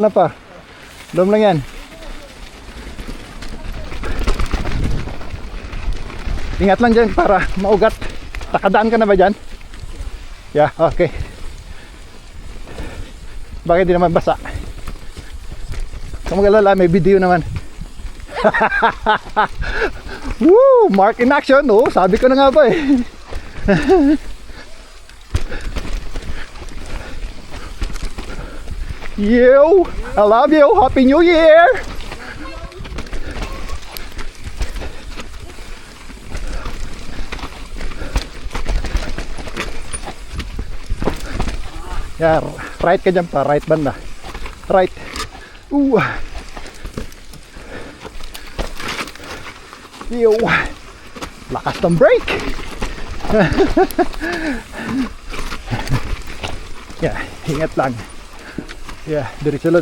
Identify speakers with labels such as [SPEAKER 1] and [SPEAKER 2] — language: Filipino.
[SPEAKER 1] Na pa. Dom lang yan. Ingat lang dyan para maugat. Nakadaan ka na ba dyan? Yeah, okay. Bakit di naman basa? Kung mag-alala, may video naman. Woo! Mark in action. Oh, sabi ko na nga ba eh. You, I love you. Happy New Year. Yeah, right ka dyan pa, right banda. Right. Ooh. Yo. Lakas ng brake. Yeah, ingat lang. Yeah, diretso lang.